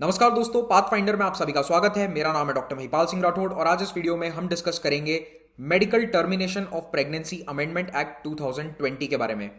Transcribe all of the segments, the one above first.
नमस्कार दोस्तों, path finder में आप सभी का स्वागत है। मेरा नाम है डॉक्टर महिपाल सिंह राठौड़ और आज इस वीडियो में हम डिस्कस करेंगे medical termination of pregnancy amendment act 2020 के बारे में।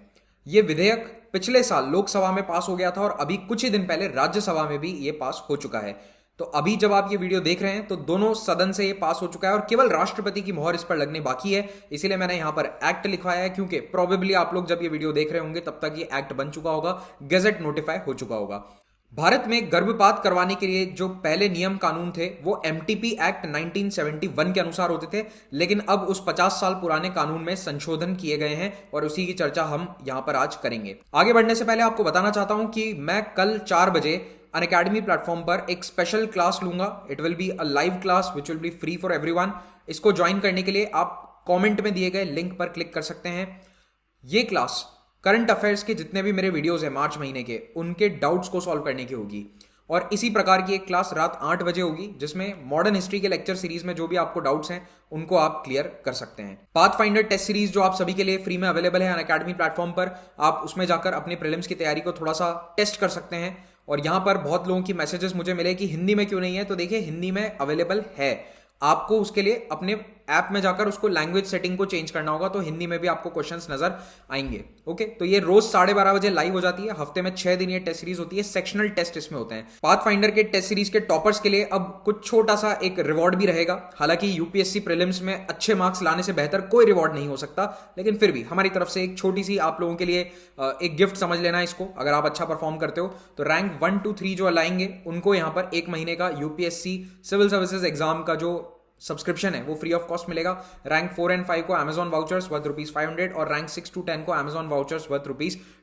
ये विधेयक पिछले साल लोकसभा में पास हो गया था और अभी कुछ ही दिन पहले राज्यसभा में भी ये पास हो चुका है। तो अभी जब आप ये वीडियो देख रहे हैं तो दोनों सदन से ये पास हो चुका है और केवल राष्ट्रपति की मोहर इस पर लगने बाकी है। इसीलिए मैंने यहां पर एक्ट लिखवाया है, क्योंकि प्रोबेबली आप लोग जब ये वीडियो देख रहे होंगे तब तक ये एक्ट बन चुका होगा, गैजेट नोटिफाई हो चुका होगा। भारत में गर्भपात करवाने के लिए जो पहले नियम कानून थे वो एमटीपी एक्ट 1971 के अनुसार होते थे, लेकिन अब उस 50 साल पुराने कानून में संशोधन किए गए हैं और उसी की चर्चा हम यहां पर आज करेंगे। आगे बढ़ने से पहले आपको बताना चाहता हूं कि मैं कल 4 बजे अनअकैडमी प्लेटफॉर्म पर एक स्पेशल क्लास लूंगा। It will be a live class which will be free for everyone. इसको ज्वाइन करने के लिए आप कॉमेंट में दिए गए लिंक पर क्लिक कर सकते हैं। ये क्लास करंट अफेयर्स के जितने भी मेरे वीडियोस हैं मार्च महीने के, उनके डाउट्स को सॉल्व करने की होगी। और इसी प्रकार की एक क्लास रात 8 बजे होगी जिसमें मॉडर्न हिस्ट्री के लेक्चर सीरीज में जो भी आपको डाउट्स हैं उनको आप क्लियर कर सकते हैं। पाथ फाइंडर टेस्ट सीरीज जो आप सभी के लिए फ्री में अवेलेबल है अनअकैडमी प्लेटफॉर्म पर, आप उसमें जाकर अपने प्रीलिम्स की तैयारी को थोड़ा सा टेस्ट कर सकते हैं। और यहाँ पर बहुत लोगों की मैसेजेस मुझे मिले कि हिंदी में क्यों नहीं है, तो देखिए हिंदी में अवेलेबल है। आपको उसके लिए अपने ऐप में जाकर उसको लैंग्वेज सेटिंग को चेंज करना होगा, तो हिंदी में भी आपको क्वेश्चंस नजर आएंगे। ओके, तो ये रोज 12:30 बजे लाइव हो जाती है। हफ्ते में 6 दिन ये टेस्ट सीरीज होती है। सेक्शनल टेस्ट इसमें होते हैं। पाथ फाइंडर के टेस्ट सीरीज के टॉपर्स के लिए अब कुछ छोटा सा एक रिवॉर्ड भी रहेगा। हालांकि यूपीएससी प्रीलिम्स में अच्छे मार्क्स लाने से बेहतर कोई रिवॉर्ड नहीं हो सकता, लेकिन फिर भी हमारी तरफ से एक छोटी सी आप लोगों के लिए एक गिफ्ट समझ लेना इसको। अगर आप अच्छा परफॉर्म करते हो तो रैंक 1 2 3 जो लाएंगे उनको यहाँ पर 1 महीने का यूपीएससी सिविल सर्विसेज एग्जाम का जो सब्सक्रिप्शन है वो फ्री ऑफ कॉस्ट मिलेगा। रैंक 4 और 5 को अमेजॉन वाउचर्स वर्थ ₹500 और रैंक 6 to 10 को अमेजॉन वाउचर्स वर्थ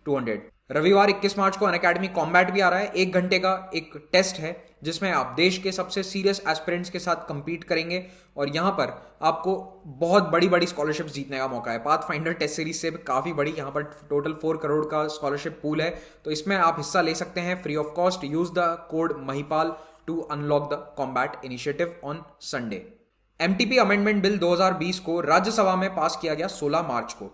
₹200। रविवार 21 मार्च को अनअकैडमी कॉम्बैट भी आ रहा है। 1 घंटे का एक टेस्ट है जिसमें आप देश के सबसे सीरियस एस्पिरेंट्स के साथ कंपीट करेंगे और यहाँ पर आपको बहुत बड़ी बड़ी स्कॉलरशिप्स जीतने का मौका है। पाथ फाइंडर टेस्ट सीरीज से काफी बड़ी, यहाँ पर टोटल 4 करोड़ का स्कॉलरशिप पूल है, तो इसमें आप हिस्सा ले सकते हैं free of cost. Use the code Mahipal to unlock the combat initiative on Sunday. MTP amendment bill 2020 को राज्यसभा में पास किया गया 16 मार्च को।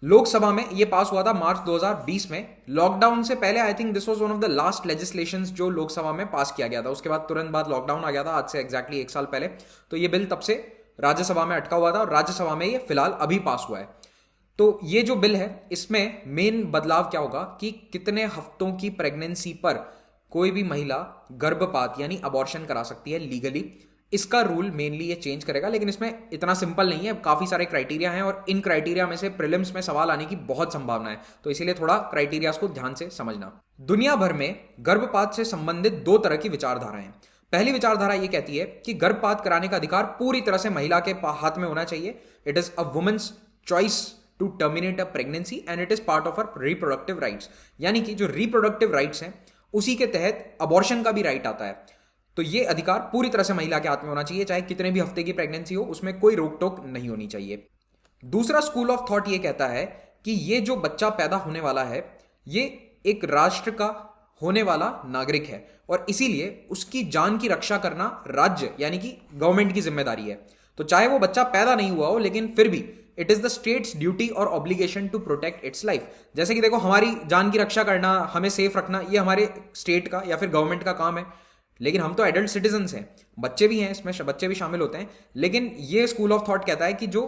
लोकसभा में यह पास हुआ था मार्च 2020 में। लॉकडाउन से पहले I think this was one of the last legislations जो लोकसभा में पास किया गया था। उसके बाद तुरंत बाद लॉकडाउन आ गया था, आज से एग्जैक्टली 1 साल पहले। तो यह बिल तब से राज्यसभा में अटका हुआ था और राज्यसभा में यह फिलहाल अभी पास हुआ है। तो ये जो बिल है इसमें मेन बदलाव क्या होगा कि कितने हफ्तों की प्रेगनेंसी पर कोई भी महिला गर्भपात यानी अबॉर्शन करा सकती है लीगली। इसका रूल मेनली ये चेंज करेगा, लेकिन इसमें इतना सिंपल नहीं है। काफी सारे क्राइटेरिया हैं और इन क्राइटेरिया में से प्रीलिम्स में सवाल आने की बहुत संभावना है, तो इसीलिए थोड़ा क्राइटेरिया को ध्यान से समझना। दुनिया भर में गर्भपात से संबंधित 2 तरह की विचारधाराएं हैं। पहली विचारधारा ये कहती है कि गर्भपात कराने का अधिकार पूरी तरह से महिला के हाथ में होना चाहिए। It is a women's choice to terminate a pregnancy and it is part of our reproductive rights. यानी कि जो रिप्रोडक्टिव राइट्स हैं उसी के तहत अबॉर्शन का भी राइट आता है। तो ये अधिकार पूरी तरह से महिला के हाथ में होना चाहिए, चाहे कितने भी हफ्ते की प्रेगनेंसी हो, उसमें कोई रोक टोक नहीं होनी चाहिए। दूसरा स्कूल ऑफ थॉट ये कहता है कि ये जो बच्चा पैदा होने वाला है ये एक राष्ट्र का होने वाला नागरिक है और इसीलिए उसकी जान की रक्षा करना राज्य यानी कि गवर्नमेंट की जिम्मेदारी है। तो चाहे वो बच्चा पैदा नहीं हुआ हो, लेकिन फिर भी it is the state's duty और obligation to protect its life. जैसे कि देखो, हमारी जान की रक्षा करना, हमें सेफ रखना, ये हमारे स्टेट का या फिर गवर्नमेंट का काम है, लेकिन हम तो एडल्ट सिटीजन्स हैं। बच्चे भी हैं, इसमें बच्चे भी शामिल होते हैं। लेकिन ये स्कूल ऑफ थॉट कहता है कि जो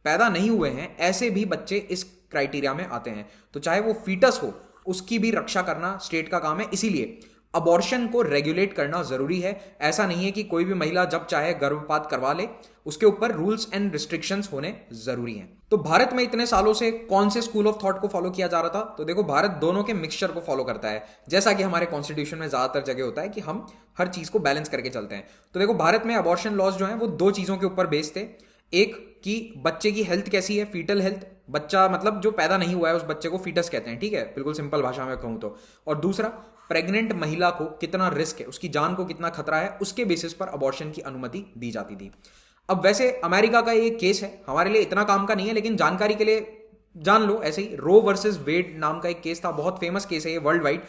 पैदा नहीं हुए हैं ऐसे भी बच्चे इस क्राइटेरिया में आते हैं, तो चाहे वो फीटस हो उसकी भी रक्षा करना स्टेट का काम है। इसीलिए अबॉर्शन को रेगुलेट करना जरूरी है। ऐसा नहीं है कि कोई भी महिला जब चाहे गर्भपात करवा ले, उसके ऊपर रूल्स एंड रिस्ट्रिक्शंस होने जरूरी हैं। तो भारत में इतने सालों से कौन से स्कूल ऑफ थॉट को फॉलो किया जा रहा था? तो देखो, भारत दोनों के मिक्सचर को फॉलो करता है, जैसा कि हमारे कॉन्स्टिट्यूशन में ज्यादातर जगह होता है कि हम हर चीज को बैलेंस करके चलते हैं। तो देखो, भारत में अबॉर्शन लॉज जो हैं वो 2 चीजों के ऊपर बेस्ड थे। एक कि बच्चे की हेल्थ कैसी है, फीटल हेल्थ, बच्चा मतलब जो पैदा नहीं हुआ है उस बच्चे को फीटस कहते हैं, ठीक है, बिल्कुल सिंपल भाषा में कहूं तो। और दूसरा, प्रेग्नेंट महिला को कितना रिस्क है, उसकी जान को कितना खतरा है, उसके बेसिस पर अबॉर्शन की अनुमति दी जाती थी। अब वैसे अमेरिका का ये केस है, हमारे लिए इतना काम का नहीं है, लेकिन जानकारी के लिए जान लो। ऐसे ही रो वर्सेस वेड नाम का एक केस था, बहुत फेमस केस है ये वर्ल्ड वाइड,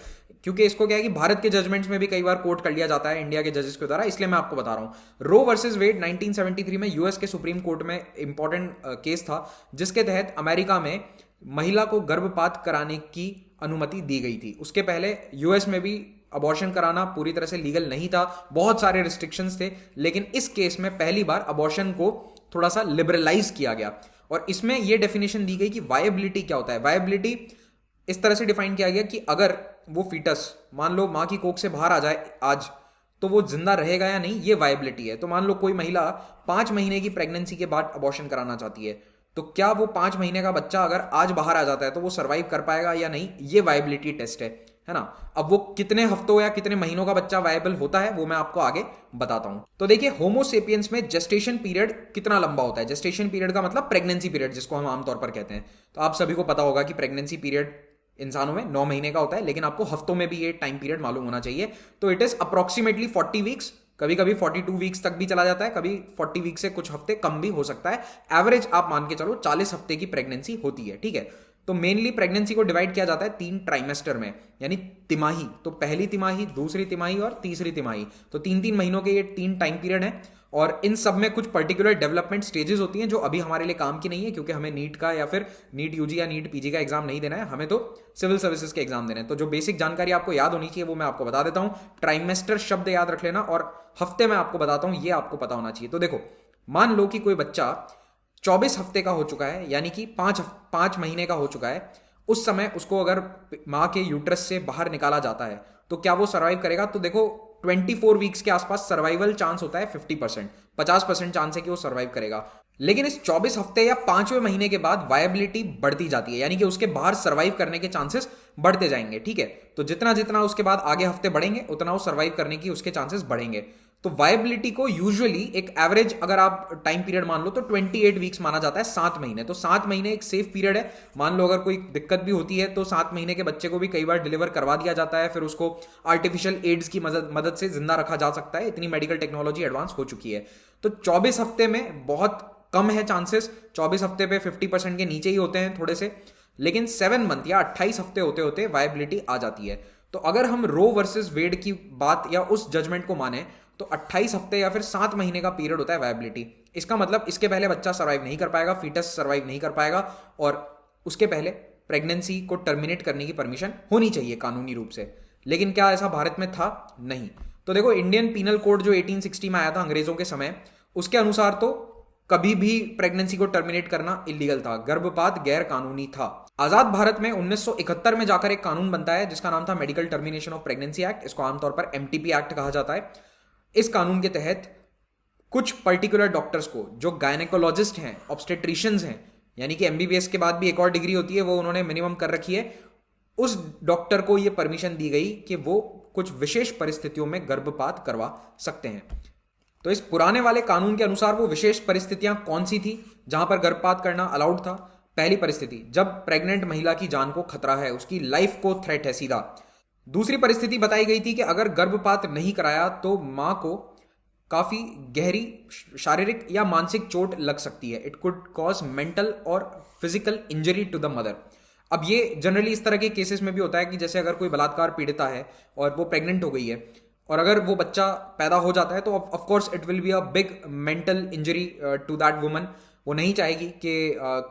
क्योंकि इसको क्या है कि भारत के जजमेंट्स में भी कई बार कोट कर लिया जाता है इंडिया के जजेस के द्वारा, इसलिए मैं आपको बता रहा हूं। रो वर्सेस वेड 1973 में यूएस के सुप्रीम कोर्ट में इंपॉर्टेंट केस था, जिसके तहत अमेरिका में महिला को गर्भपात कराने की अनुमति दी गई थी। उसके पहले यूएस में भी अबॉर्शन कराना पूरी तरह से लीगल नहीं था, बहुत सारे रिस्ट्रिक्शंस थे, लेकिन इस केस में पहली बार अबॉर्शन को थोड़ा सा लिबरलाइज किया गया। और इसमें यह डेफिनेशन दी गई कि वायबिलिटी क्या होता है। वायबिलिटी इस तरह से डिफाइन किया गया कि अगर वो फीटस मान लो मां की कोख से बाहर आ जाए आज, तो वो जिंदा रहेगा या नहीं, ये वायबिलिटी है। तो मान लो कोई महिला 5 महीने की प्रेगनेंसी के बाद अबॉर्शन कराना चाहती है, तो क्या वो 5 महीने का बच्चा अगर आज बाहर आ जाता है तो वो सर्वाइव कर पाएगा या नहीं, ये वायबिलिटी टेस्ट है ना। अब वो कितने हफ्तों या कितने महीनों का बच्चा वायबल होता है वो मैं आपको आगे बताता हूं। तो देखिए, होमोसेपियंस में जेस्टेशन पीरियड कितना लंबा होता है। जेस्टेशन पीरियड का मतलब प्रेगनेंसी पीरियड, जिसको हम आमतौर पर कहते हैं। तो आप सभी को पता होगा कि प्रेगनेंसी पीरियड इंसानों में 9 महीने का होता है, लेकिन आपको हफ्तों में भी ये टाइम पीरियड मालूम होना चाहिए। तो इट इज अप्रोक्सीमेटली 40 वीक्स, कभी कभी 42 वीक्स तक भी चला जाता है, कभी 40 वीक से कुछ हफ्ते कम भी हो सकता है। एवरेज आप मान के चलो 40 हफ्ते की प्रेगनेंसी होती है, ठीक है। तो मेनली प्रेगनेंसी को डिवाइड किया जाता है 3 ट्राइमेस्टर में, यानी तिमाही। तो पहली तिमाही, दूसरी तिमाही और तीसरी तिमाही। तो 3-3 महीनों के ये 3 टाइम पीरियड है। और इन सब में कुछ पर्टिकुलर डेवलपमेंट स्टेजेस होती हैं जो अभी हमारे लिए काम की नहीं है, क्योंकि हमें नीट का या फिर नीट यूजी या नीट पीजी का एग्जाम नहीं देना है, हमें तो सिविल सर्विसेज के एग्जाम देने हैं। तो जो बेसिक जानकारी आपको याद होनी चाहिए वो मैं आपको बता देता हूं। ट्राइमेस्टर शब्द याद रख लेना, और हफ्ते में आपको बताता हूं, ये आपको पता होना चाहिए। तो देखो, मान लो कि कोई बच्चा 24 हफ्ते का हो चुका है, यानी कि 5 महीने का हो चुका है। उस समय उसको अगर मां के यूट्रस से बाहर निकाला जाता है तो क्या वो सर्वाइव करेगा। तो देखो, 24 वीक्स के आसपास सर्वाइवल चांस होता है 50%, 50% चांस है कि वो सर्वाइव करेगा। लेकिन इस 24 हफ्ते या 5वें महीने के बाद वायबिलिटी बढ़ती जाती है, यानी कि उसके बाहर सर्वाइव करने के चांसेस बढ़ते जाएंगे, ठीक है। तो जितना जितना उसके बाद आगे हफ्ते बढ़ेंगे उतना वो सर्वाइव करने की उसके चांसेस बढ़ेंगे। तो वायबिलिटी को यूजुअली एक एवरेज अगर आप टाइम पीरियड मान लो तो 28 वीक्स माना जाता है, 7 महीने। तो 7 महीने एक सेफ पीरियड है। मान लो अगर कोई दिक्कत भी होती है तो 7 महीने के बच्चे को भी कई बार डिलीवर करवा दिया जाता है, फिर उसको आर्टिफिशियल एड्स की मदद से जिंदा रखा जा सकता है। इतनी मेडिकल टेक्नोलॉजी एडवांस हो चुकी है। तो 24 हफ्ते में बहुत कम है चांसेस, 24 हफ्ते पे 50% के नीचे ही होते हैं थोड़े से। लेकिन 7 मंथ या 28 हफ्ते होते होते वायबिलिटी आ जाती है। तो अगर हम रो वर्सेस वेड की बात या उस जजमेंट को माने तो 28 हफ्ते या फिर 7 महीने का पीरियड होता है वायबिलिटी। इसका मतलब इसके पहले बच्चा सर्वाइव नहीं कर पाएगा, फीटस सर्वाइव नहीं कर पाएगा, और उसके पहले प्रेगनेंसी को टर्मिनेट करने की परमिशन होनी चाहिए कानूनी रूप से। लेकिन क्या ऐसा भारत में था? नहीं। तो देखो, इंडियन पीनल कोड जो 1860 में आया था अंग्रेजों के समय, उसके अनुसार तो कभी भी प्रेगनेंसी को टर्मिनेट करना इलीगल था, गर्भपात गैर कानूनी था। आजाद भारत में 1971 में जाकर एक कानून बनता है जिसका नाम था medical termination of pregnancy act. इसको आमतौर पर एमटीपी एक्ट कहा जाता है। इस कानून के तहत कुछ पर्टिकुलर डॉक्टर्स को, जो गायनेकोलॉजिस्ट हैं, ऑब्स्टेट्रिशियंस हैं, यानी कि एमबीबीएस के बाद भी एक और डिग्री होती है, वो उन्होंने मिनिमम कर रखी है, उस डॉक्टर को यह परमिशन दी गई कि वो कुछ विशेष परिस्थितियों में गर्भपात करवा सकते हैं। तो इस पुराने वाले कानून के अनुसार वो विशेष परिस्थितियां कौन सी थी जहां पर गर्भपात करना अलाउड था? पहली परिस्थिति, जब प्रेग्नेंट महिला की जान को खतरा है, उसकी लाइफ को थ्रेट है सीधा। दूसरी परिस्थिति बताई गई थी कि अगर गर्भपात नहीं कराया तो मां को काफी गहरी शारीरिक या मानसिक चोट लग सकती है। इट कुड कॉज मेंटल और physical injury to the mother. अब ये जनरली इस तरह के केसेस में भी होता है कि जैसे अगर कोई बलात्कार पीड़िता है और वो प्रेग्नेंट हो गई है और अगर वो बच्चा पैदा हो जाता है तो of course it will be a big mental injury to that woman. वो नहीं चाहेगी कि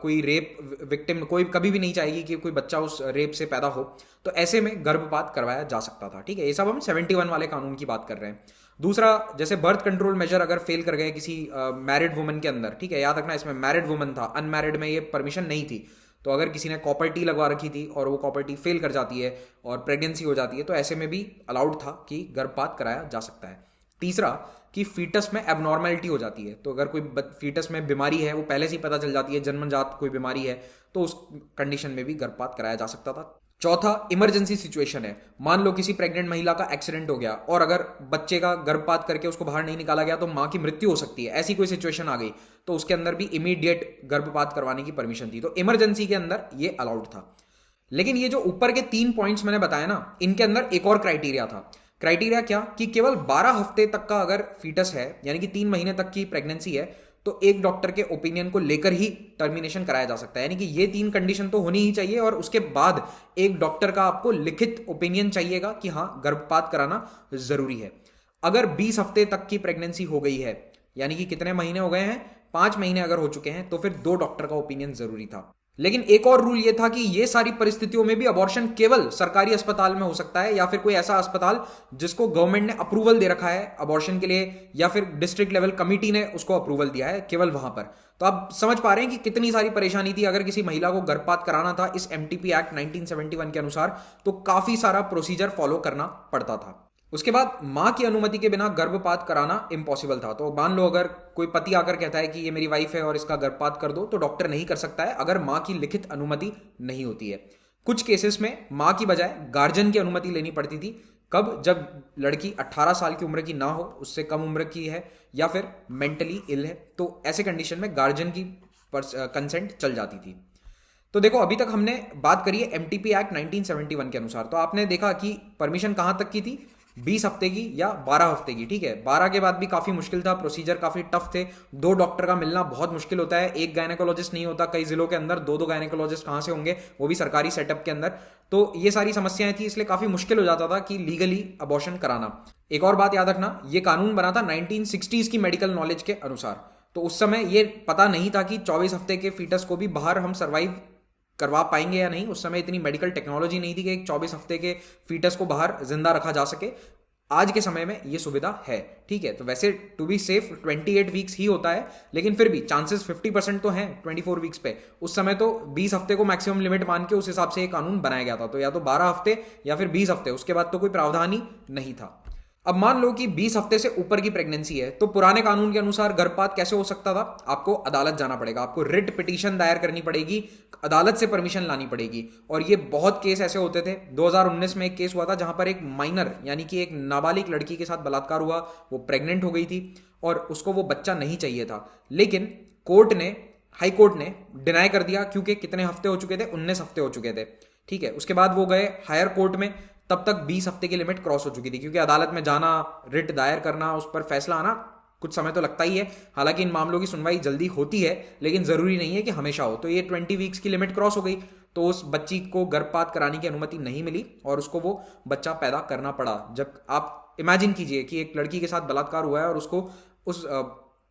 कोई रेप विक्टिम, कोई कभी भी नहीं चाहेगी कि कोई बच्चा उस रेप से पैदा हो। तो ऐसे में गर्भपात करवाया जा सकता था, ठीक है। ये सब हम 71 वाले कानून की बात कर रहे हैं। दूसरा, जैसे बर्थ कंट्रोल मेजर अगर फेल कर गए किसी मैरिड वुमन के अंदर, ठीक है, याद रखना इसमें मैरिड वुमन था, अनमैरिड में ये परमिशन नहीं थी। तो अगर किसी ने कॉपर टी लगवा रखी थी और वो कॉपर टी फेल कर जाती है और प्रेगनेंसी हो जाती है तो ऐसे में भी अलाउड था कि गर्भपात कराया जा सकता है। तीसरा, कि फीटस में एबनॉर्मेलिटी हो जाती है। तो अगर कोई फीटस में बीमारी है, वो पहले से ही पता चल जाती है, जन्मजात कोई बीमारी है, तो उस कंडीशन में भी गर्भपात कराया जा सकता था। चौथा, इमरजेंसी सिचुएशन है। मान लो किसी प्रेग्नेंट महिला का एक्सीडेंट हो गया और अगर बच्चे का गर्भपात करके उसको बाहर नहीं निकाला गया तो मां की मृत्यु हो सकती है। ऐसी कोई सिचुएशन आ गई तो उसके अंदर भी इमीडिएट गर्भपात करवाने की परमिशन थी। तो इमरजेंसी के अंदर ये अलाउड था। लेकिन ये जो ऊपर के 3 पॉइंट्स मैंने बताया ना, इनके अंदर एक और क्राइटेरिया था। क्राइटेरिया क्या? कि केवल 12 हफ्ते तक का अगर फीटस है, यानी कि 3 महीने तक की प्रेगनेंसी है, तो एक डॉक्टर के ओपिनियन को लेकर ही टर्मिनेशन कराया जा सकता है। यानी कि ये 3 कंडीशन तो होनी ही चाहिए और उसके बाद एक डॉक्टर का आपको लिखित ओपिनियन चाहिएगा कि हाँ, गर्भपात कराना जरूरी है। अगर 20 हफ्ते तक की प्रेगनेंसी हो गई है, यानी कि कितने महीने हो गए हैं, 5 महीने अगर हो चुके हैं, तो फिर 2 डॉक्टर का ओपिनियन जरूरी था। लेकिन एक और रूल ये था कि ये सारी परिस्थितियों में भी अबॉर्शन केवल सरकारी अस्पताल में हो सकता है, या फिर कोई ऐसा अस्पताल जिसको गवर्नमेंट ने अप्रूवल दे रखा है अबॉर्शन के लिए, या फिर डिस्ट्रिक्ट लेवल कमिटी ने उसको अप्रूवल दिया है, केवल वहां पर। तो आप समझ पा रहे हैं कि कितनी सारी परेशानी थी अगर किसी महिला को गर्भपात कराना था इस एमटीपी एक्ट 1971 के अनुसार, तो काफी सारा प्रोसीजर फॉलो करना पड़ता था। उसके बाद मां की अनुमति के बिना गर्भपात कराना इम्पॉसिबल था। तो मान लो अगर कोई पति आकर कहता है कि ये मेरी वाइफ है और इसका गर्भपात कर दो, तो डॉक्टर नहीं कर सकता है अगर मां की लिखित अनुमति नहीं होती है। कुछ केसेस में मां की बजाय गार्जियन की अनुमति लेनी पड़ती थी। कब? जब लड़की 18 साल की उम्र की ना हो, उससे कम उम्र की है, या फिर मेंटली इल है, तो ऐसे कंडीशन में गार्जियन की कंसेंट चल जाती थी। तो देखो, अभी तक हमने बात करी है एमटीपी एक्ट 1971 के अनुसार। तो आपने देखा कि परमिशन कहां तक की थी, 20 हफ्ते की या 12 हफ्ते की। ठीक है, 12 के बाद भी काफी मुश्किल था, प्रोसीजर काफी टफ थे, 2 डॉक्टर का मिलना बहुत मुश्किल होता है, एक गायनेकोलॉजिस्ट नहीं होता, कई जिलों के अंदर 2-2 गायनेकोलॉजिस्ट कहां से होंगे, वो भी सरकारी सेटअप के अंदर। तो ये सारी समस्याएं थी, इसलिए काफी मुश्किल हो जाता था कि लीगली अबॉर्शन कराना। एक और बात याद रखना, ये कानून बना था 1960s की मेडिकल नॉलेज के अनुसार। तो उस समय ये पता नहीं था कि 24 हफ्ते के फीटस को भी बाहर हम सर्वाइव करवा पाएंगे या नहीं। उस समय इतनी मेडिकल टेक्नोलॉजी नहीं थी कि एक 24 हफ्ते के फीटस को बाहर जिंदा रखा जा सके। आज के समय में ये सुविधा है। ठीक है, तो वैसे टू बी सेफ 28 वीक्स ही होता है, लेकिन फिर भी चांसेस 50% तो हैं 24 वीक्स पे। उस समय तो 20 हफ्ते को मैक्सिमम लिमिट मान के उस हिसाब से ये कानून बनाया गया था। तो या तो 12 हफ्ते या फिर 20 हफ्ते, उसके बाद तो कोई प्रावधान ही नहीं था। अब मान लो कि 20 हफ्ते से ऊपर की प्रेगनेंसी है, तो पुराने कानून के अनुसार गर्भपात कैसे हो सकता था? आपको अदालत जाना पड़ेगा, आपको रिट पिटीशन दायर करनी पड़ेगी, अदालत से परमिशन लानी पड़ेगी। और ये बहुत केस ऐसे होते थे। 2019 में एक केस हुआ था जहां पर एक माइनर यानी कि एक नाबालिग लड़की के साथ बलात्कार हुआ। वो प्रेग्नेंट हो गई थी और उसको वो बच्चा नहीं चाहिए था, लेकिन हाई कोर्ट ने डिनाई कर दिया, क्योंकि कितने हफ्ते हो चुके थे? 19 हफ्ते हो चुके थे। ठीक है, उसके बाद वो गए हायर कोर्ट में, तब तक 20 हफ्ते की लिमिट क्रॉस हो चुकी थी, क्योंकि अदालत में जाना, रिट दायर करना, उस पर फैसला आना कुछ समय तो लगता ही है। हालांकि इन मामलों की सुनवाई जल्दी होती है, लेकिन जरूरी नहीं है कि हमेशा हो। तो ये 20 वीक्स की लिमिट क्रॉस हो गई, तो उस बच्ची को गर्भपात कराने की अनुमति नहीं मिली और उसको वो बच्चा पैदा करना पड़ा। जब आप इमेजिन कीजिए कि एक लड़की के साथ बलात्कार हुआ है और उसको उस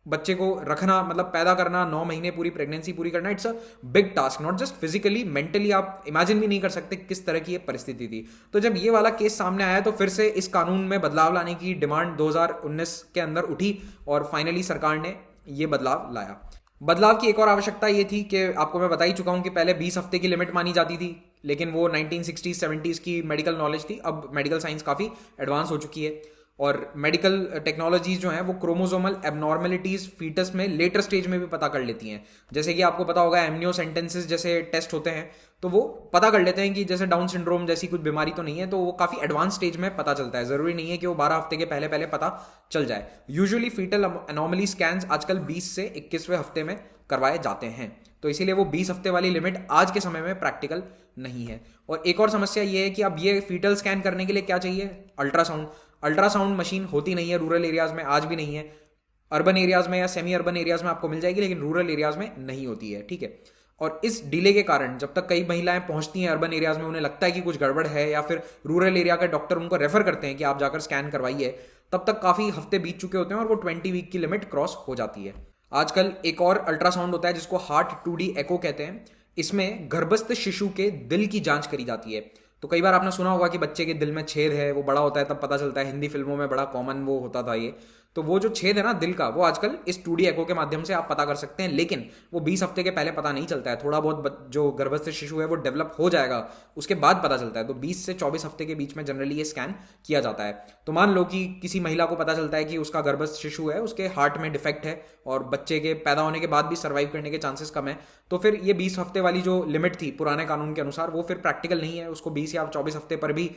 बच्चे को रखना, मतलब पैदा करना, 9 महीने पूरी प्रेगनेंसी पूरी करना, it's a big task. Not just physically, mentally आप इमेजिन भी नहीं कर सकते किस तरह की ये परिस्थिति थी। तो जब ये वाला केस सामने आया, तो फिर से इस कानून में बदलाव लाने की डिमांड 2019 के अंदर उठी और फाइनली सरकार ने ये बदलाव लाया। बदलाव की एक और आवश्यकता ये थी कि आपको मैं बता ही चुका हूं कि पहले 20 हफ्ते की लिमिट मानी जाती थी, लेकिन वो 1960s 70s की मेडिकल नॉलेज थी। अब मेडिकल साइंस काफी एडवांस हो चुकी है और मेडिकल टेक्नोलॉजीज जो हैं वो क्रोमोसोमल एबनॉर्मेलिटीज फीटस में लेटर स्टेज में भी पता कर लेती हैं। जैसे कि आपको पता होगा एमनियोसेंटेंसिस जैसे टेस्ट होते हैं, तो वो पता कर लेते हैं कि जैसे डाउन सिंड्रोम जैसी कुछ बीमारी तो नहीं है, तो वो काफी एडवांस स्टेज में पता चलता है। जरूरी नहीं है कि वो 12 हफ्ते के पहले पहले पता चल जाए। यूजुअली फीटल एनॉमली स्कैन्स आजकल 20 से 21वें हफ्ते में करवाए जाते हैं, तो इसीलिए वो 20 हफ्ते वाली लिमिट आज के समय में प्रैक्टिकल नहीं है। और एक और समस्या ये है कि अब ये फीटल स्कैन करने के लिए क्या चाहिए? अल्ट्रासाउंड। अल्ट्रासाउंड मशीन होती नहीं है रूरल एरियाज में, आज भी नहीं है। अर्बन एरियाज में या सेमी अर्बन एरियाज में आपको मिल जाएगी, लेकिन रूरल एरियाज में नहीं होती है। ठीक है, और इस डिले के कारण जब तक कई महिलाएं पहुंचती हैं अर्बन एरियाज में, उन्हें लगता है कि कुछ गड़बड़ है, या फिर रूरल एरिया के डॉक्टर उनको रेफर करते हैं कि आप जाकर स्कैन करवाइए, तब तक काफी हफ्ते बीत चुके होते हैं और वो 20 वीक की लिमिट क्रॉस हो जाती है। आजकल एक और अल्ट्रासाउंड होता है जिसको हार्ट 2D एको कहते हैं। इसमें गर्भस्थ शिशु के दिल की जांच करी जाती है। तो कई बार आपने सुना होगा कि बच्चे के दिल में छेद है, वो बड़ा होता है तब पता चलता है। हिंदी फिल्मों में बड़ा कॉमन वो होता था ये। तो वो जो छेद है ना दिल का, वो आजकल इस 2D एको के माध्यम से आप पता कर सकते हैं, लेकिन वो 20 हफ्ते के पहले पता नहीं चलता है। थोड़ा बहुत जो गर्भस्थ शिशु है वो डेवलप हो जाएगा, उसके बाद पता चलता है। तो 20 से 24 हफ्ते के बीच में जनरली ये स्कैन किया जाता है। तो मान लो कि किसी महिला को पता चलता है कि उसका गर्भस्थ शिशु है, उसके हार्ट में डिफेक्ट है और बच्चे के पैदा होने के बाद भी सर्वाइव करने के चांसेस कम है, तो फिर ये 20 हफ्ते वाली जो लिमिट थी पुराने कानून के अनुसार, वो फिर प्रैक्टिकल नहीं है। उसको 20 या 24 हफ्ते पर भी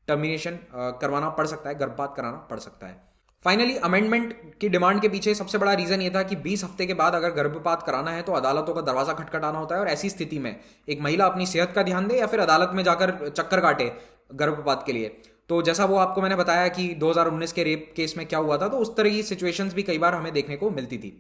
टर्मिनेशन करवाना पड़ सकता है, गर्भपात कराना पड़ सकता है। फाइनली अमेंडमेंट की डिमांड के पीछे सबसे बड़ा रीजन ये था कि 20 हफ्ते के बाद अगर गर्भपात कराना है तो अदालतों का दरवाजा खटखटाना होता है, और ऐसी स्थिति में एक महिला अपनी सेहत का ध्यान दे या फिर अदालत में जाकर चक्कर काटे गर्भपात के लिए। तो जैसा वो आपको मैंने बताया कि 2019 के रेप केस में क्या हुआ था, तो उस तरह की सिचुएशंस भी कई बार हमें देखने को मिलती थी।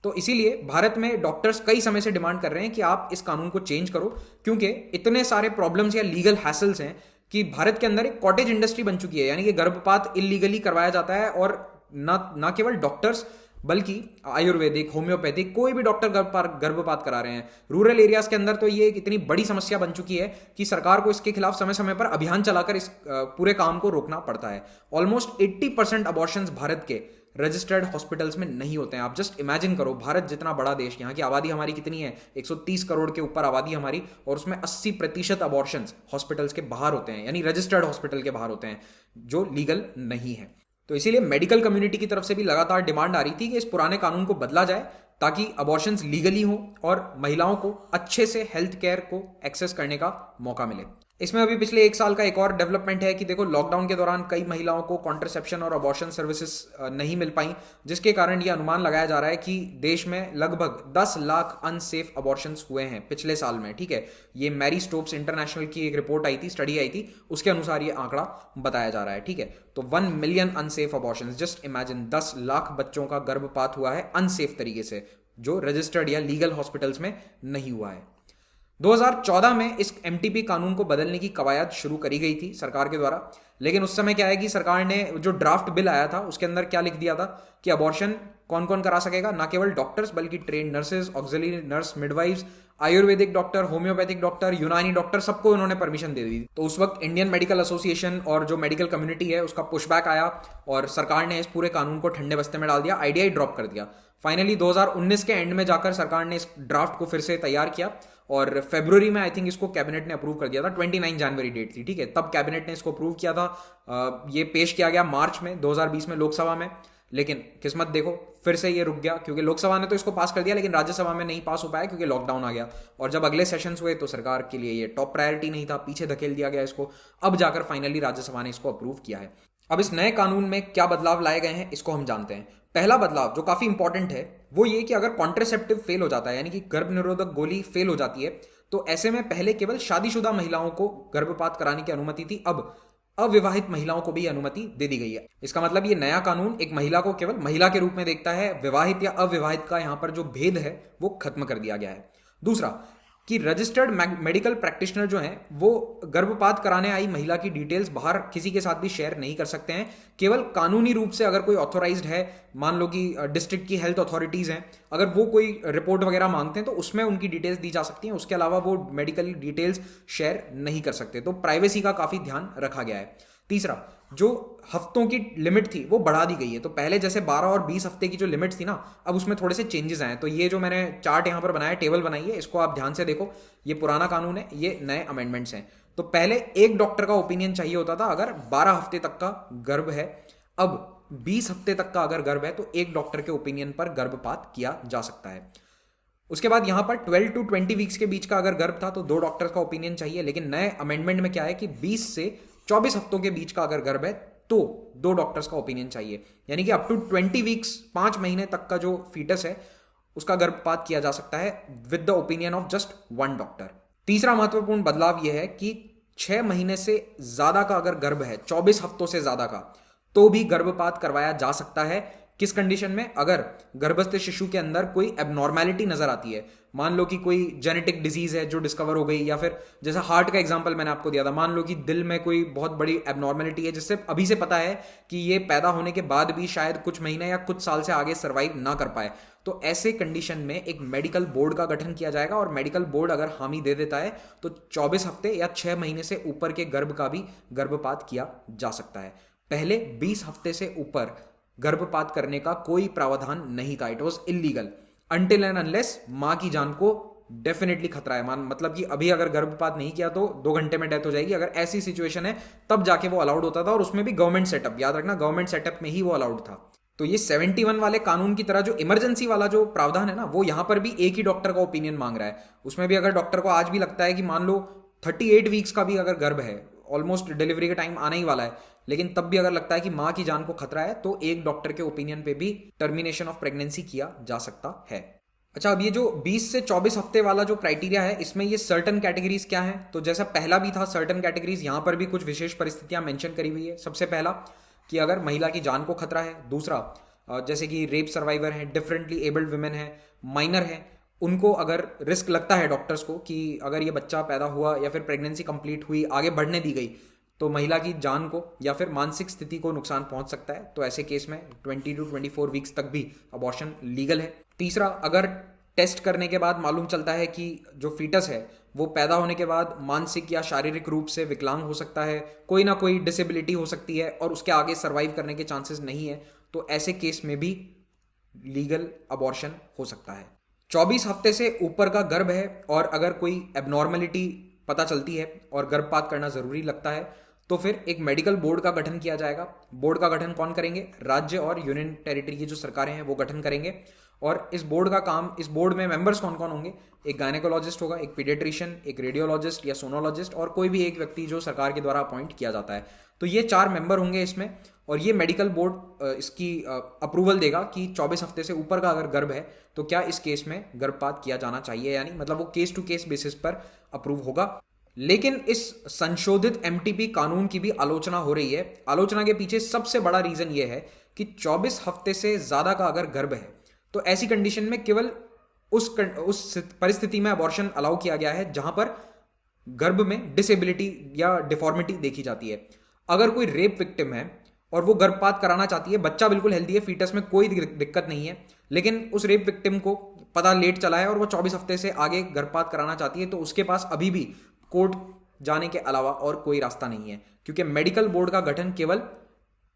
तो इसीलिए भारत में डॉक्टर्स कई समय से डिमांड कर रहे हैं कि आप इस कानून को चेंज करो, क्योंकि इतने सारे प्रॉब्लम्स या लीगल हैसल्स हैं कि भारत के अंदर एक कॉटेज इंडस्ट्री बन चुकी है। यानी कि गर्भपात इलीगली करवाया जाता है और ना केवल डॉक्टर्स, बल्कि आयुर्वेदिक, होम्योपैथिक, कोई भी डॉक्टर गर्भपात करा रहे हैं। रूरल एरियाज के अंदर तो ये एक इतनी बड़ी समस्या बन चुकी है कि सरकार को इसके खिलाफ समय समय पर अभियान चलाकर इस पूरे काम को रोकना पड़ता है। ऑलमोस्ट 80% अबॉर्शंस भारत के रजिस्टर्ड हॉस्पिटल्स में नहीं होते हैं। आप जस्ट इमेजिन करो, भारत जितना बड़ा देश, यहाँ की आबादी हमारी कितनी है, 130 करोड़ के ऊपर आबादी हमारी, और उसमें 80% अबॉर्शंस हॉस्पिटल्स के बाहर होते हैं, यानी रजिस्टर्ड हॉस्पिटल के बाहर होते हैं, जो लीगल नहीं है। तो इसीलिए मेडिकल कम्युनिटी की तरफ से भी लगातार डिमांड आ रही थी कि इस पुराने कानून को बदला जाए ताकि अबॉर्शंस लीगली हो और महिलाओं को अच्छे से हेल्थ केयर को एक्सेस करने का मौका मिले। इसमें अभी पिछले 1 साल का एक और डेवलपमेंट है कि देखो, लॉकडाउन के दौरान कई महिलाओं को कॉन्ट्रासेप्शन और अबॉर्शन सर्विसेज नहीं मिल पाई, जिसके कारण ये अनुमान लगाया जा रहा है कि देश में लगभग 10 लाख अनसेफ अबॉर्शंस हुए हैं पिछले साल में। ठीक है, ये मैरी स्टोप्स इंटरनेशनल की एक रिपोर्ट आई थी, स्टडी आई थी, उसके अनुसार ये आंकड़ा बताया जा रहा है। ठीक है, तो 1 million unsafe abortions, just imagine, 10 lakh बच्चों का गर्भपात हुआ है अनसेफ तरीके से, जो रजिस्टर्ड या लीगल हॉस्पिटल्स में नहीं हुआ है। 2014 में इस एमटीपी कानून को बदलने की कवायद शुरू करी गई थी सरकार के द्वारा, लेकिन उस समय क्या है कि सरकार ने जो ड्राफ्ट बिल आया था उसके अंदर क्या लिख दिया था कि अबॉर्शन कौन कौन करा सकेगा, ना केवल डॉक्टर्स बल्कि train nurses, auxiliary nurse, midwives, Ayurvedic doctor, homeopathic doctor, यूनानी डॉक्टर, सबको उन्होंने परमिशन दे दी। तो उस वक्त इंडियन मेडिकल एसोसिएशन और जो मेडिकल कम्युनिटी है उसका पुशबैक आया और सरकार ने इस पूरे कानून को ठंडे बस्ते में डाल दिया, आईडीआई ड्रॉप कर दिया। फाइनली 2019 के एंड में जाकर सरकार ने इस ड्राफ्ट को फिर से तैयार किया और फरवरी में आई थिंक इसको कैबिनेट ने अप्रूव कर दिया था। 29 जनवरी डेट थी, ठीक है, तब कैबिनेट ने इसको अप्रूव किया था। ये पेश किया गया मार्च में 2020 में लोकसभा में, लेकिन किस्मत देखो फिर से ये रुक गया, क्योंकि लोकसभा ने तो इसको पास कर दिया लेकिन राज्यसभा में नहीं पास हो पाया क्योंकि लॉकडाउन आ गया। और जब अगले सेशंस हुए तो सरकार के लिए ये टॉप प्रायोरिटी नहीं था, पीछे धकेल दिया गया इसको। अब जाकर फाइनली राज्यसभा ने इसको अप्रूव किया है। अब इस नए कानून में क्या बदलाव लाए गए हैं इसको हम जानते हैं। पहला बदलाव जो काफी इंपॉर्टेंट है वो ये कि अगर कॉन्ट्रासेप्टिव फेल हो जाता है, यानी कि गर्भ निरोधक गोली फेल हो जाती है, तो ऐसे में पहले केवल शादीशुदा महिलाओं को गर्भपात कराने की अनुमति थी, अब अविवाहित महिलाओं को भी अनुमति दे दी गई है। इसका मतलब ये नया कानून एक महिला को केवल महिला के रूप में देखता है, विवाहित या अविवाहित का यहां पर जो भेद है वो खत्म कर दिया गया है। दूसरा कि रजिस्टर्ड मेडिकल प्रैक्टिशनर जो हैं वो गर्भपात कराने आई महिला की डिटेल्स बाहर किसी के साथ भी शेयर नहीं कर सकते हैं। केवल कानूनी रूप से अगर कोई ऑथोराइज्ड है, मान लो कि डिस्ट्रिक्ट की हेल्थ अथॉरिटीज हैं, अगर वो कोई रिपोर्ट वगैरह मांगते हैं तो उसमें उनकी डिटेल्स दी जा सकती हैं, उसके अलावा वो मेडिकल डिटेल्स शेयर नहीं कर सकते। तो प्राइवेसी का काफी ध्यान रखा गया है। तीसरा, जो हफ्तों की लिमिट थी वो बढ़ा दी गई है। तो पहले जैसे 12 और 20 हफ्ते की जो लिमिट थी ना, अब उसमें थोड़े से चेंजेस आए हैं। तो ये जो मैंने चार्ट यहाँ पर बनाया, टेबल बनाई है, इसको आप ध्यान से देखो। ये पुराना कानून है, ये नए अमेंडमेंट्स हैं। तो पहले एक डॉक्टर का ओपिनियन चाहिए होता था अगर 12 हफ्ते तक का गर्भ है, अब 20 हफ्ते तक का अगर गर्भ है तो एक डॉक्टर के ओपिनियन पर गर्भपात किया जा सकता है। उसके बाद यहां पर 12 to 20 वीक्स के बीच का अगर गर्भ था तो 2 डॉक्टर्स का ओपिनियन चाहिए, लेकिन नए अमेंडमेंट में क्या है कि 20 से 24 हफ्तों के बीच का अगर गर्भ है तो 2 डॉक्टर्स का ओपिनियन चाहिए, यानी कि अप टू 20 वीक्स, 5 महीने तक का जो फीटस है उसका गर्भपात किया जा सकता है with the opinion of just 1 doctor. तीसरा महत्वपूर्ण बदलाव यह है कि 6 महीने से ज्यादा का अगर गर्भ है, 24 हफ्तों से ज्यादा का, तो भी गर्भपात करवाया जा सकता है। किस कंडीशन में? अगर गर्भस्थ शिशु के अंदर कोई एबनॉर्मेलिटी नजर आती है, मान लो कि कोई जेनेटिक डिजीज है जो डिस्कवर हो गई, या फिर जैसा हार्ट का एग्जांपल मैंने आपको दिया था, मान लो कि दिल में कोई बहुत बड़ी एबनॉर्मेलिटी है जिससे अभी से पता है कि ये पैदा होने के बाद भी शायद कुछ महीने या कुछ साल से आगे सर्वाइव ना कर पाए, तो ऐसे कंडीशन में एक मेडिकल बोर्ड का गठन किया जाएगा और मेडिकल बोर्ड अगर हामी दे देता है तो 24 हफ्ते या 6 महीने से ऊपर के गर्भ का भी गर्भपात किया जा सकता है। पहले 20 हफ्ते से ऊपर गर्भपात करने का कोई प्रावधान नहीं था, it was illegal until and unless मां की जान को डेफिनेटली खतरा है। मतलब कि अभी अगर गर्भपात नहीं किया तो 2 घंटे में डेथ हो जाएगी, अगर ऐसी सिचुएशन है तब जाके वो अलाउड होता था, और उसमें भी गवर्नमेंट सेटअप, याद रखना गवर्नमेंट सेटअप में ही वो अलाउड था। तो ये 71 वाले कानून की तरह जो इमरजेंसी वाला जो प्रावधान है ना, वो यहां पर भी एक ही डॉक्टर का ओपिनियन मांग रहा है। उसमें भी अगर डॉक्टर को आज भी लगता है कि मान लो 38 वीक्स का भी अगर गर्भ है, ऑलमोस्ट डिलीवरी का टाइम आने ही वाला है, लेकिन तब भी अगर लगता है कि मां की जान को खतरा है तो एक डॉक्टर के ओपिनियन पे भी टर्मिनेशन ऑफ प्रेगनेंसी किया जा सकता है। अच्छा, अब ये जो 20 से 24 हफ्ते वाला जो क्राइटेरिया है, इसमें ये सर्टन कैटेगरीज क्या है? तो जैसा पहला भी था सर्टन कैटेगरीज, यहां पर भी कुछ विशेष परिस्थितियां मेंशन करी हुई है। सबसे पहला कि अगर महिला की जान को खतरा है। दूसरा, जैसे कि रेप सर्वाइवर है, डिफरेंटली एबल्ड वुमेन है, माइनर है, उनको अगर रिस्क लगता है डॉक्टर्स को कि अगर ये बच्चा पैदा हुआ या फिर प्रेगनेंसी कंप्लीट हुई, आगे बढ़ने दी गई, तो महिला की जान को या फिर मानसिक स्थिति को नुकसान पहुंच सकता है। तो ऐसे केस में 20 to 24 वीक्स तक भी अबॉर्शन लीगल है। तीसरा, अगर टेस्ट करने के बाद मालूम चलता है कि जो फीटस है वो पैदा होने के बाद मानसिक या शारीरिक रूप से विकलांग हो सकता है, कोई ना कोई डिसेबिलिटी हो सकती है और उसके आगे सर्वाइव करने के चांसेस नहीं है, तो ऐसे केस में भी लीगल अबॉर्शन हो सकता है। 24 हफ्ते से ऊपर का गर्भ है और अगर कोई एबनॉर्मलिटी पता चलती है और गर्भपात करना जरूरी लगता है तो फिर एक मेडिकल बोर्ड का गठन किया जाएगा। बोर्ड का गठन कौन करेंगे? राज्य और यूनियन टेरिटरी की जो सरकारें हैं वो गठन करेंगे। और इस बोर्ड का काम, इस बोर्ड में मेंबर्स कौन कौन होंगे? एक गायनेकोलॉजिस्ट होगा, एक पीडियाट्रिशियन, एक रेडियोलॉजिस्ट या सोनोलॉजिस्ट और कोई भी एक व्यक्ति जो सरकार के द्वारा अपॉइंट किया जाता है। तो ये 4 मेंबर होंगे इसमें और ये मेडिकल बोर्ड इसकी अप्रूवल देगा कि 24 हफ्ते से ऊपर का अगर गर्भ है तो क्या इस केस में गर्भपात किया जाना चाहिए, यानी मतलब वो केस टू केस बेसिस पर अप्रूव होगा। लेकिन इस संशोधित एमटीपी कानून की भी आलोचना हो रही है। आलोचना के पीछे सबसे बड़ा रीजन ये है कि 24 हफ्ते से ज्यादा का अगर गर्भ है तो ऐसी कंडीशन में केवल उस परिस्थिति में अबॉर्शन अलाउ किया गया है जहां पर गर्भ में डिसेबिलिटी या डिफॉर्मिटी देखी जाती है। अगर कोई रेप विक्टिम है और वो गर्भपात कराना चाहती है, बच्चा बिल्कुल हेल्दी है, फीटस में कोई दिक्कत नहीं है, लेकिन उस रेप विक्टिम को पता लेट चला है और वो 24 हफ्ते से आगे गर्भपात कराना चाहती है, तो उसके पास अभी भी कोर्ट जाने के अलावा और कोई रास्ता नहीं है, क्योंकि मेडिकल बोर्ड का गठन केवल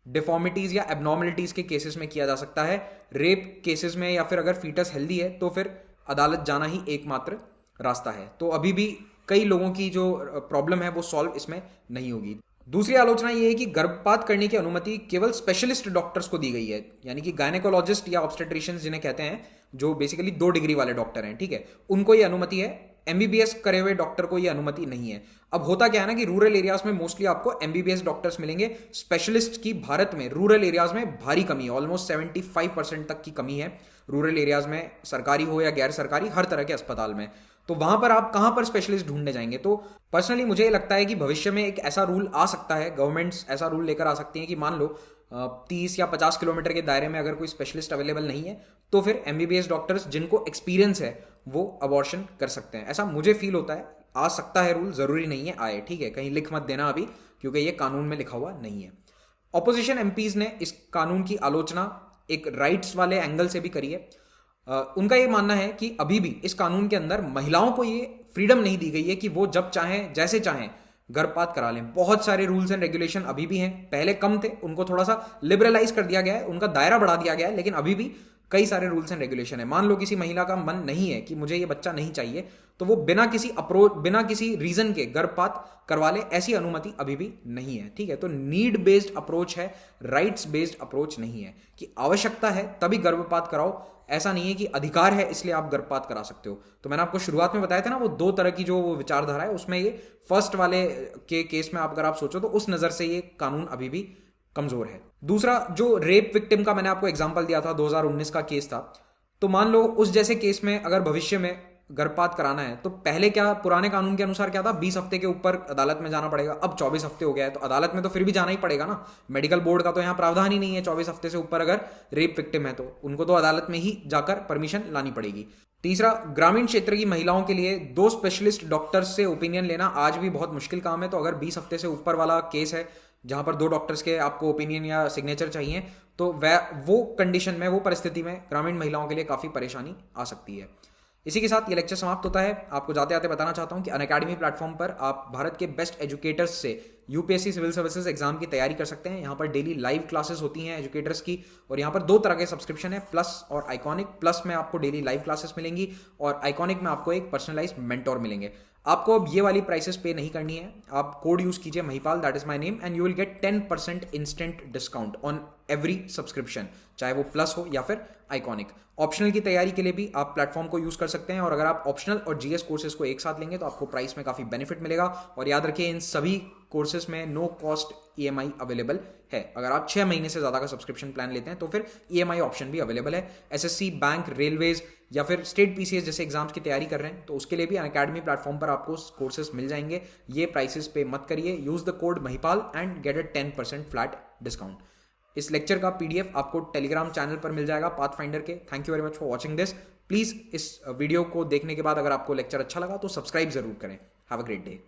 डिफॉर्मिटीज या एबनॉर्मलिटीज के केसेस में किया जा सकता है। रेप केसेस में या फिर अगर फीटस हेल्दी है तो फिर अदालत जाना ही एकमात्र रास्ता है। तो अभी भी कई लोगों की जो प्रॉब्लम है वो सॉल्व इसमें नहीं होगी। दूसरी आलोचना ये है कि गर्भपात करने की अनुमति केवल स्पेशलिस्ट डॉक्टर्स को दी गई है, यानी कि गायनेकोलॉजिस्ट या ऑब्स्टेट्रिशियंस जिन्हें कहते हैं, जो बेसिकली 2 डिग्री वाले डॉक्टर हैं, ठीक है, उनको ये अनुमति है। एमबीबीएस करे हुए डॉक्टर को ये अनुमति नहीं है। अब होता क्या है ना कि रूरल एरियाज में मोस्टली आपको एमबीबीएस डॉक्टर्स मिलेंगे। स्पेशलिस्ट की भारत में रूरल एरियाज में भारी कमी है, ऑलमोस्ट 75% तक की कमी है रूरल एरियाज में, सरकारी हो या गैर सरकारी, हर तरह के अस्पताल में। तो वहां पर आप कहां पर स्पेशलिस्ट ढूंढने जाएंगे? तो पर्सनली मुझे ये लगता है कि भविष्य में एक ऐसा रूल आ सकता है, गवर्नमेंट्स ऐसा रूल लेकर आ सकती हैं कि मान लो 30 या 50 किलोमीटर के दायरे में अगर कोई स्पेशलिस्ट अवेलेबल नहीं है तो फिर एमबीबीएस डॉक्टर्स जिनको एक्सपीरियंस है वो अबॉर्शन कर सकते हैं। ऐसा मुझे फील होता है, आ सकता है रूल, जरूरी नहीं है आए, ठीक है, कहीं लिख मत देना अभी, क्योंकि ये कानून में लिखा हुआ नहीं है। ऑपोजिशन एमपीज ने इस कानून की आलोचना एक राइट्स वाले एंगल से भी करी है। उनका ये मानना है कि अभी भी इस कानून के अंदर महिलाओं को ये फ्रीडम नहीं दी गई है कि वो जब चाहें जैसे चाहें गर्भपात करा लें। बहुत सारे रूल्स एंड रेगुलेशन अभी भी हैं, पहले कम थे, उनको थोड़ा सा लिबरलाइज कर दिया गया है, उनका दायरा बढ़ा दिया गया है, लेकिन अभी भी कई सारे रूल्स एंड रेगुलेशन है। मान लो किसी महिला का मन नहीं है कि मुझे ये बच्चा नहीं चाहिए, तो वो बिना किसी रीजन के गर्भपात करवा ले, ऐसी अनुमति अभी भी नहीं है, ठीक है। तो नीड बेस्ड अप्रोच है, राइट्स बेस्ड अप्रोच नहीं है कि आवश्यकता है तभी गर्भपात कराओ। ऐसा नहीं है कि अधिकार है इसलिए आप गर्भपात करा सकते हो। तो मैंने आपको शुरुआत में बताया था ना, वो 2 तरह की जो विचारधारा है, उसमें ये फर्स्ट वाले के केस में अगर आप सोचो तो उस नजर से ये कानून अभी भी कमजोर है। दूसरा, जो रेप विक्टिम का मैंने आपको एग्जांपल दिया था, 2019 का केस था, तो मान लो उस जैसे केस में अगर भविष्य में गर्भपात कराना है तो पहले क्या, पुराने कानून के अनुसार क्या था, 20 हफ्ते के ऊपर अदालत में जाना पड़ेगा। अब 24 हफ्ते हो गया है तो अदालत में तो फिर भी जाना ही पड़ेगा ना। मेडिकल बोर्ड का तो यहाँ प्रावधान ही नहीं है 24 हफ्ते से ऊपर अगर रेप विक्टिम है तो उनको तो अदालत में ही जाकर परमिशन लानी पड़ेगी। तीसरा, ग्रामीण क्षेत्र की महिलाओं के लिए 2 स्पेशलिस्ट डॉक्टर्स से ओपिनियन लेना आज भी बहुत मुश्किल काम है। तो अगर 20 हफ्ते से ऊपर वाला केस है जहां पर 2 डॉक्टर्स के आपको ओपिनियन या सिग्नेचर चाहिए, तो वो कंडीशन में, वो परिस्थिति में ग्रामीण महिलाओं के लिए काफी परेशानी आ सकती है। इसी के साथ ये लेक्चर समाप्त होता है। आपको जाते आते बताना चाहता हूं कि अनअकैडमी प्लेटफॉर्म पर आप भारत के बेस्ट एजुकेटर्स से यूपीएससी सिविल सर्विसेज एग्जाम की तैयारी कर सकते हैं। यहाँ पर डेली लाइव क्लासेस होती हैं एजुकेटर्स की, और यहाँ पर 2 तरह के सब्सक्रिप्शन है, प्लस और आइकॉनिक। प्लस में आपको डेली लाइव क्लासेस मिलेंगी और आइकॉनिक में आपको एक पर्सनलाइज्ड मेंटोर मिलेंगे। आपको अब ये वाली प्राइसेस पे नहीं करनी है, आप कोड यूज कीजिए Mahipal, that is my name, and you will get 10% instant discount on every subscription, चाहे वो प्लस हो या फिर आइकॉनिक। ऑप्शनल की तैयारी के लिए भी आप प्लेटफॉर्म को यूज कर सकते हैं, और अगर आप ऑप्शनल और जीएस कोर्सेज को एक साथ लेंगे तो आपको प्राइस में काफी बेनिफिट मिलेगा। और याद रखिए, इन सभी कोर्सेज में नो कॉस्ट ईएमआई अवेलेबल है। अगर आप 6 महीने से ज्यादा का सब्सक्रिप्शन प्लान लेते हैं तो फिर ईएमआई ऑप्शन भी अवेलेबल है। एसएससी, बैंक, रेलवेज या फिर स्टेट पीसीएस जैसे एग्जाम्स की तैयारी कर रहे हैं तो उसके लिए भी अनअकैडमी प्लेटफॉर्म पर आपको कोर्सेज मिल जाएंगे। ये प्राइसेस पे मत करिए, use the code Mahipal and get a 10% flat discount. इस लेक्चर का पीडीएफ आपको टेलीग्राम चैनल पर मिल जाएगा पाथफाइंडर के। Thank you very much for watching this. Please इस वीडियो को देखने के बाद अगर आपको लेक्चर अच्छा लगा तो सब्सक्राइब जरूर करें। Have a great day.